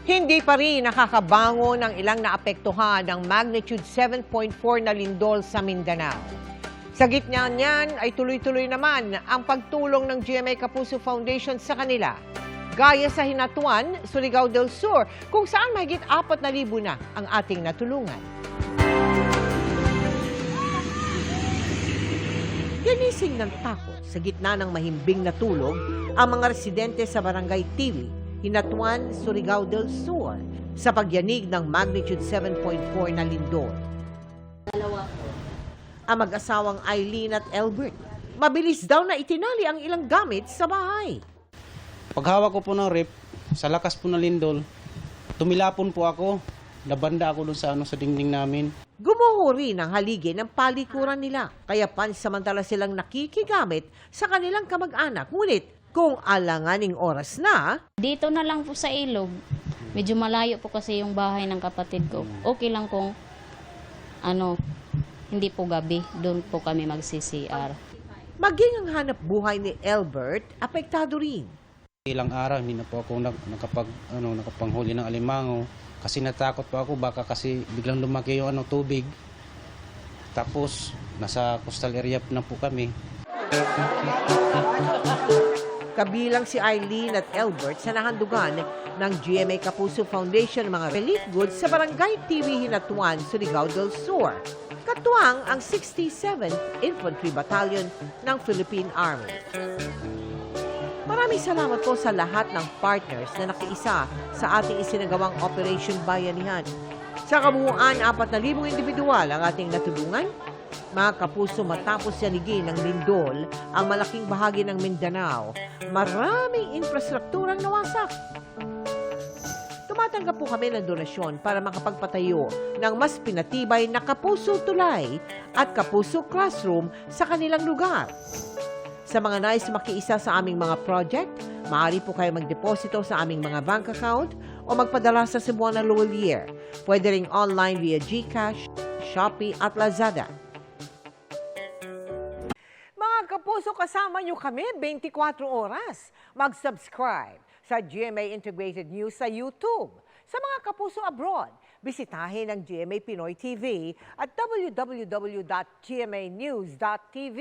Hindi pa rin nakakabangon ang ilang naapektuhan ng magnitude 7.4 na lindol sa Mindanao. Sa gitna niyan ay tuloy-tuloy naman ang pagtulong ng GMA Kapuso Foundation sa kanila. Gaya sa Hinatuan, Surigao del Sur, kung saan mahigit 4,000 na ang ating natulungan. Ginising ng takot sa gitna ng mahimbing na tulog ang mga residente sa Barangay TV, Hinatuan, Surigao del Sur, sa pagyanig ng magnitude 7.4 na lindol. Ang mag-asawang Eileen at Albert, mabilis daw na itinali ang ilang gamit sa bahay. Paghawak ko po ng rep, sa lakas po ng lindol, tumilapon po ako, nabanda ako dun sa dingding namin. Gumuho rin ang haligi ng palikuran nila, kaya pansamantala silang nakikigamit sa kanilang kamag-anak. Ngunit kung alanganing oras na, dito na lang po sa ilog. Medyo malayo po kasi yung bahay ng kapatid ko. Okay lang kung hindi po gabi, doon po kami mag-CCR. maging ang hanap buhay ni Albert, apektado rin. Ilang araw, hindi na po ako nakapanghuli ng alimango. Kasi natakot po ako, baka kasi biglang lumaki yung tubig. Tapos, nasa coastal area na po kami. Kabilang si Eileen at Albert sa nahandugan ng GMA Kapuso Foundation ng mga relief goods sa Barangay TV Hinatuan, Surigao del Sur. Katuwang ang 67th Infantry Battalion ng Philippine Army. Maraming salamat po sa lahat ng partners na nakiisa sa ating isinagawang Operation Bayanihan. Sa kabuuan, 4,000 individual ang ating natulungan. Mga kapuso, matapos yanigin ng lindol ang malaking bahagi ng Mindanao, maraming infrastrukturang nawasak. Tumatanggap po kami ng donasyon para makapagpatayo ng mas pinatibay na Kapuso Tulay at Kapuso Classroom sa kanilang lugar. Sa mga nais makiisa sa aming mga project, maaari po kayo magdeposito sa aming mga bank account o magpadala sa Cebuana Loelier. Pwede ring online via GCash, Shopee at Lazada. Mga kapuso, kasama nyo kami 24 oras. Mag-subscribe sa GMA Integrated News sa YouTube. Sa mga kapuso abroad, bisitahin ang GMA Pinoy TV at www.gmanews.tv.